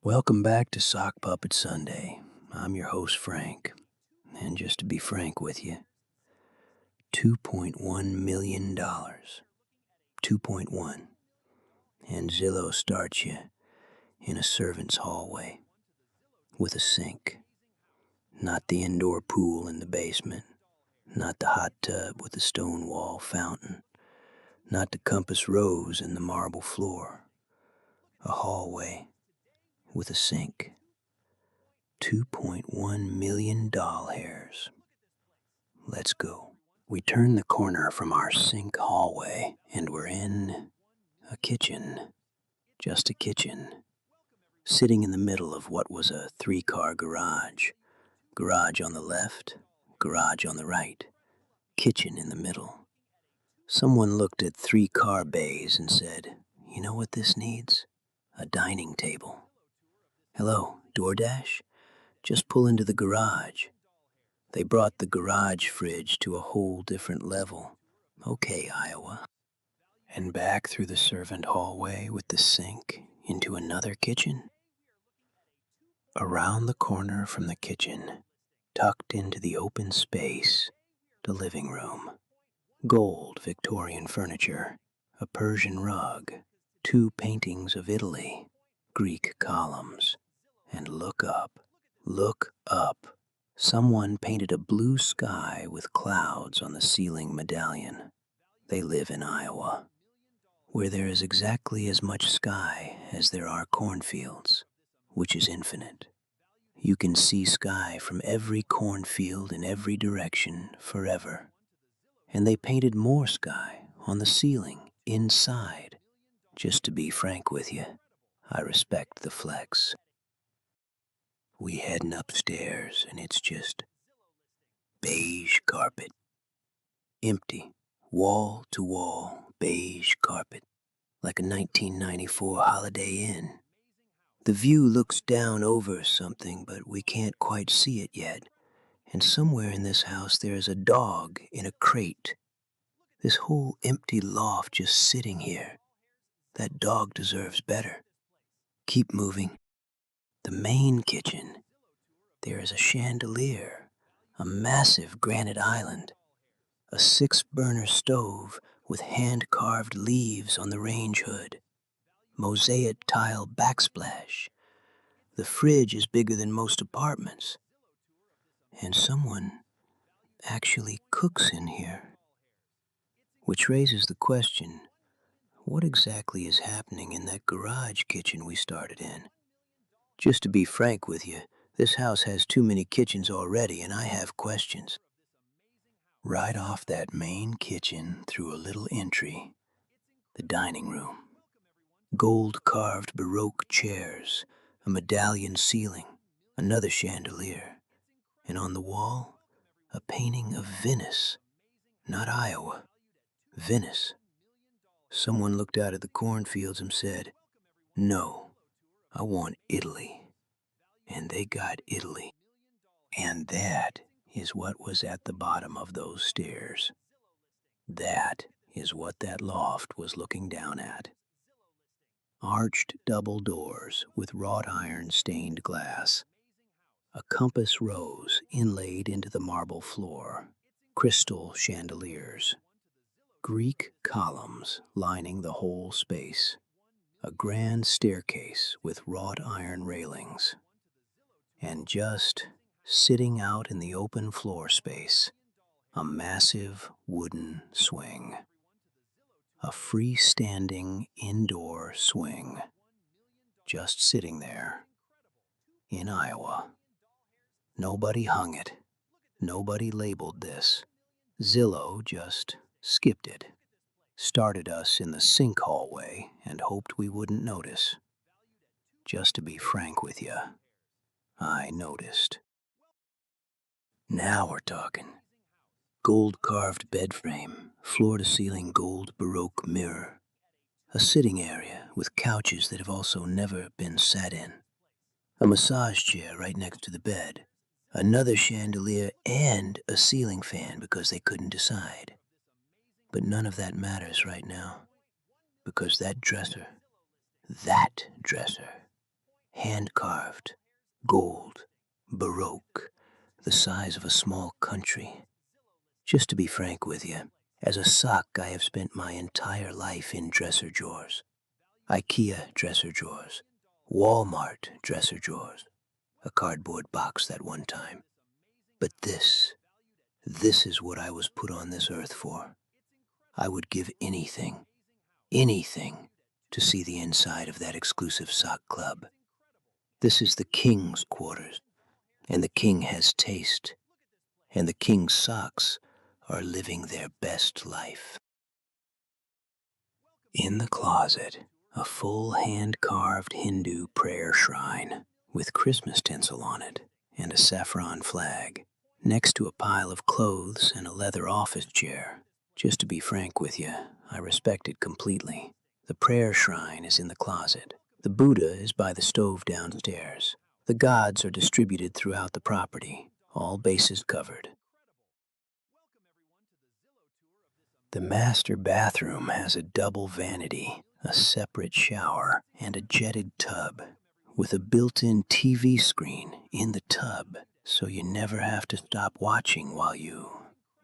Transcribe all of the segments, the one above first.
Welcome back to Sock Puppet Sunday. I'm your host, Frank. And just to be frank with you, $2.1 million. 2.1. And Zillow starts you in a servant's hallway with a sink. Not the indoor pool in the basement. Not the hot tub with the stone wall fountain. Not the compass rose in the marble floor. A hallway with a sink. 2.1 million doll hairs. Let's go. We turn the corner from our sink hallway and we're in a kitchen. Just a kitchen. Sitting in the middle of what was a 3-car garage. Garage on the left, garage on the right. Kitchen in the middle. Someone looked at 3-car bays and said, "You know what this needs? A dining table." "Hello, DoorDash? Just pull into the garage." They brought the garage fridge to a whole different level. "Okay, Iowa." And back through the servant hallway with the sink into another kitchen. Around the corner from the kitchen, tucked into the open space, the living room. Gold Victorian furniture, a Persian rug, 2 paintings of Italy, Greek columns. And look up, look up. Someone painted a blue sky with clouds on the ceiling medallion. They live in Iowa, where there is exactly as much sky as there are cornfields, which is infinite. You can see sky from every cornfield in every direction forever. And they painted more sky on the ceiling inside. Just to be frank with you, I respect the flex. We heading upstairs and it's just beige carpet. Empty, wall to wall, beige carpet. Like a 1994 Holiday Inn. The view looks down over something, but we can't quite see it yet. And somewhere in this house there is a dog in a crate. This whole empty loft just sitting here. That dog deserves better. Keep moving. The main kitchen. There is a chandelier, a massive granite island, a 6-burner stove with hand-carved leaves on the range hood, mosaic tile backsplash. The fridge is bigger than most apartments. And someone actually cooks in here. Which raises the question, what exactly is happening in that garage kitchen we started in? Just to be frank with you, this house has too many kitchens already and I have questions. Right off that main kitchen through a little entry, the dining room. Gold-carved Baroque chairs, a medallion ceiling, another chandelier, and on the wall, a painting of Venice. Not Iowa, Venice. Someone looked out at the cornfields and said, "No, I want Italy." And they got Italy. And that is what was at the bottom of those stairs. That is what that loft was looking down at. Arched double doors with wrought iron stained glass. A compass rose inlaid into the marble floor. Crystal chandeliers. Greek columns lining the whole space. A grand staircase with wrought iron railings. And just sitting out in the open floor space, a massive wooden swing. A freestanding indoor swing. Just sitting there in Iowa. Nobody hung it. Nobody labeled this. Zillow just skipped it. Started us in the sink hallway and hoped we wouldn't notice. Just to be frank with you, I noticed. Now we're talking. Gold-carved bed frame, floor-to-ceiling gold Baroque mirror. A sitting area with couches that have also never been sat in. A massage chair right next to the bed. Another chandelier and a ceiling fan because they couldn't decide. But none of that matters right now. Because that dresser hand-carved, gold, baroque, the size of a small country. Just to be frank with you, as a sock I have spent my entire life in dresser drawers. IKEA dresser drawers, Walmart dresser drawers, a cardboard box that one time. But this is what I was put on this earth for. I would give anything, to see the inside of that exclusive sock club. This is the king's quarters, and the king has taste, and the king's socks are living their best life. In the closet, a full hand-carved Hindu prayer shrine with Christmas tinsel on it and a saffron flag, next to a pile of clothes and a leather office chair. Just to be frank with you, I respect it completely. The prayer shrine is in the closet. The Buddha is by the stove downstairs. The gods are distributed throughout the property, all bases covered. The master bathroom has a double vanity, a separate shower, and a jetted tub with a built-in TV screen in the tub, so you never have to stop watching while you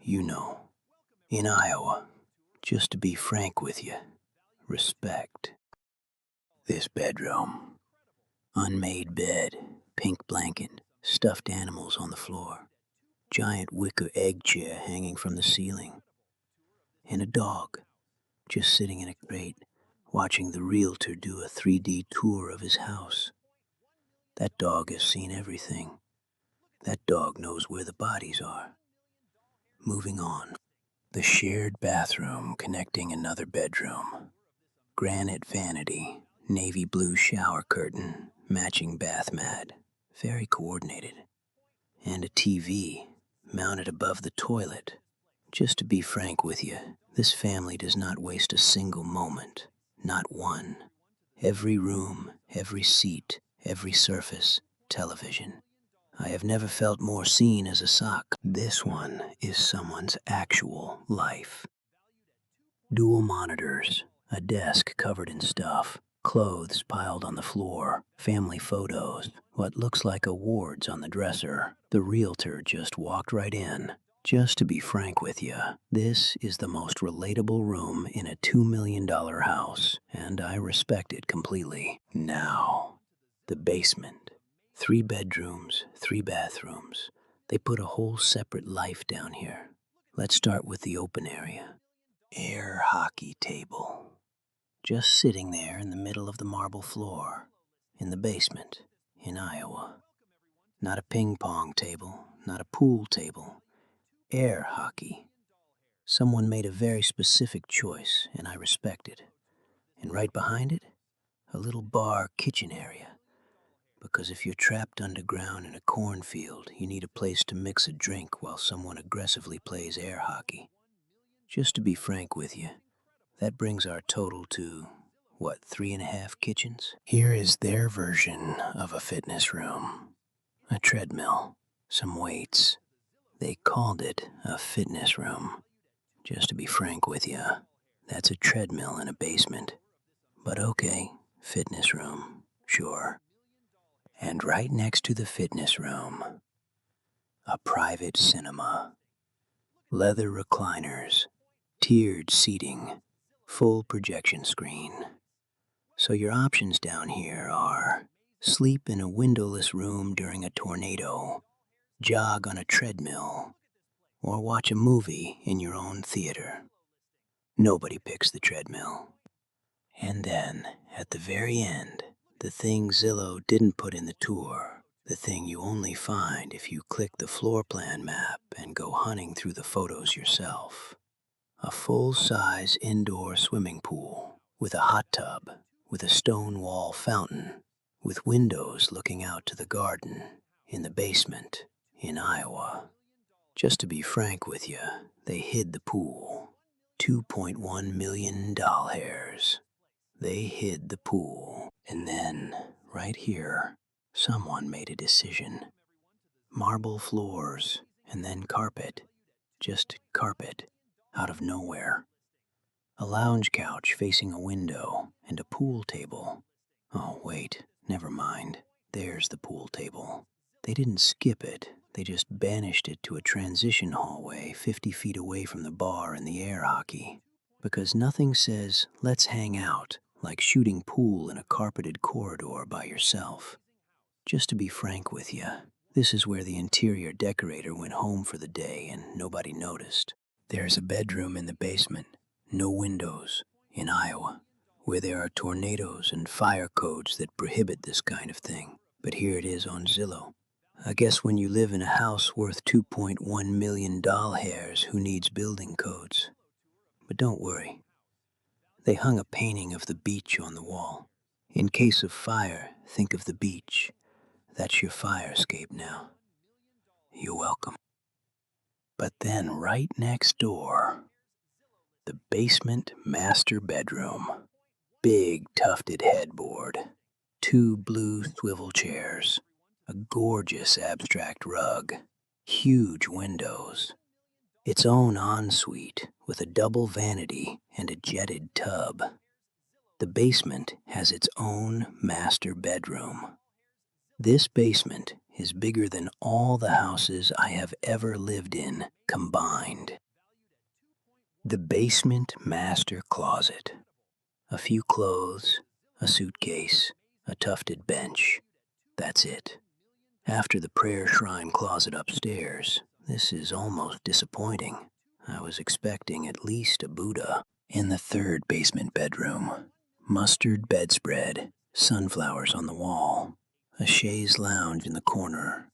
know. In Iowa, just to be frank with you, respect. This bedroom, unmade bed, pink blanket, stuffed animals on the floor, giant wicker egg chair hanging from the ceiling, and a dog just sitting in a crate, watching the realtor do a 3D tour of his house. That dog has seen everything. That dog knows where the bodies are. Moving on. The shared bathroom connecting another bedroom. Granite vanity, navy blue shower curtain, matching bath mat. Very coordinated. And a TV mounted above the toilet. Just to be frank with you, this family does not waste a single moment. Not one. Every room, every seat, every surface, television. I have never felt more seen as a sock. This one is someone's actual life. Dual monitors, a desk covered in stuff, clothes piled on the floor, family photos, what looks like awards on the dresser. The realtor just walked right in. Just to be frank with you, this is the most relatable room in a $2 million house, and I respect it completely. Now, the basement. 3 bedrooms, 3 bathrooms. They put a whole separate life down here. Let's start with the open area. Air hockey table. Just sitting there in the middle of the marble floor, in the basement, in Iowa. Not a ping pong table, not a pool table. Air hockey. Someone made a very specific choice, and I respect it. And right behind it, a little bar kitchen area. Because if you're trapped underground in a cornfield, you need a place to mix a drink while someone aggressively plays air hockey. Just to be frank with you, that brings our total to, 3.5 kitchens? Here is their version of a fitness room. A treadmill, some weights. They called it a fitness room. Just to be frank with you, that's a treadmill in a basement. But okay, fitness room, sure. And right next to the fitness room, a private cinema. Leather recliners, tiered seating, full projection screen. So your options down here are sleep in a windowless room during a tornado, jog on a treadmill, or watch a movie in your own theater. Nobody picks the treadmill. And then, at the very end, the thing Zillow didn't put in the tour, the thing you only find if you click the floor plan map and go hunting through the photos yourself. A full-size indoor swimming pool with a hot tub, with a stone wall fountain, with windows looking out to the garden in the basement in Iowa. Just to be frank with you, they hid the pool. $2.1 million doll hairs. They hid the pool. And then, right here, someone made a decision. Marble floors, and then carpet. Just carpet, out of nowhere. A lounge couch facing a window, and a pool table. Oh, wait, Never mind. There's the pool table. They didn't skip it. They just banished it to a transition hallway 50 feet away from the bar and the air hockey. Because nothing says, let's hang out, like shooting pool in a carpeted corridor by yourself. Just to be frank with you, this is where the interior decorator went home for the day and nobody noticed. There's a bedroom in the basement, no windows, in Iowa, where there are tornadoes and fire codes that prohibit this kind of thing. But here it is on Zillow. I guess when you live in a house worth 2.1 million doll hairs, who needs building codes? But don't worry. They hung a painting of the beach on the wall. In case of fire, think of the beach. That's your fire escape now. You're welcome. But then right next door, the basement master bedroom. Big tufted headboard, 2 blue swivel chairs, a gorgeous abstract rug, huge windows, its own ensuite with a double vanity and a jetted tub. The basement has its own master bedroom. This basement is bigger than all the houses I have ever lived in combined. The basement master closet. A few clothes, a suitcase, a tufted bench. That's it. After the prayer shrine closet upstairs, this is almost disappointing. I was expecting at least a Buddha. In the third basement bedroom, mustard bedspread, sunflowers on the wall, a chaise lounge in the corner,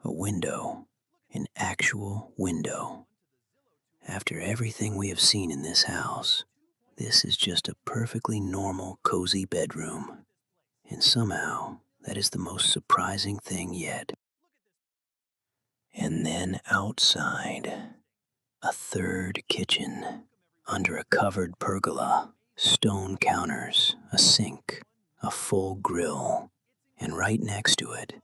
a window, an actual window. After everything we have seen in this house, this is just a perfectly normal, cozy bedroom. And somehow, that is the most surprising thing yet. And then outside, a third kitchen, under a covered pergola, stone counters, a sink, a full grill, and right next to it,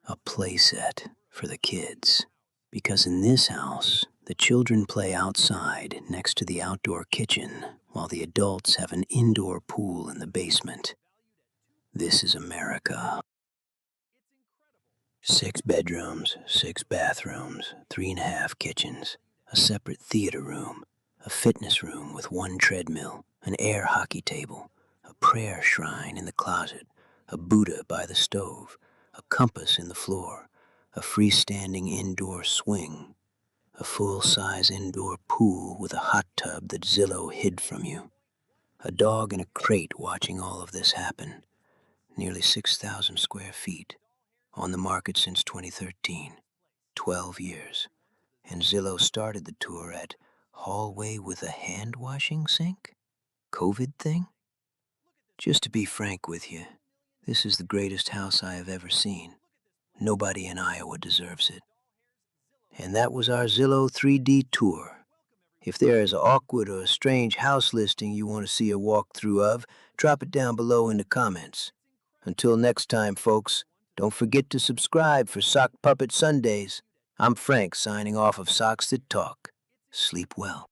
a play set for the kids. Because in this house, the children play outside next to the outdoor kitchen, while the adults have an indoor pool in the basement. This is America. 6 bedrooms, 6 bathrooms, 3.5 kitchens, a separate theater room, a fitness room with 1 treadmill, an air hockey table, a prayer shrine in the closet, a Buddha by the stove, a compass in the floor, a freestanding indoor swing, a full-size indoor pool with a hot tub that Zillow hid from you, a dog in a crate watching all of this happen, nearly 6,000 square feet, on the market since 2013, 12 years, and Zillow started the tour at hallway with a hand-washing sink? COVID thing? Just to be frank with you, this is the greatest house I have ever seen. Nobody in Iowa deserves it. And that was our Zillow 3D tour. If there is an awkward or a strange house listing you want to see a walkthrough of, drop it down below in the comments. Until next time, folks, don't forget to subscribe for Sock Puppet Sundays. I'm Frank, signing off of Socks That Talk. Sleep well.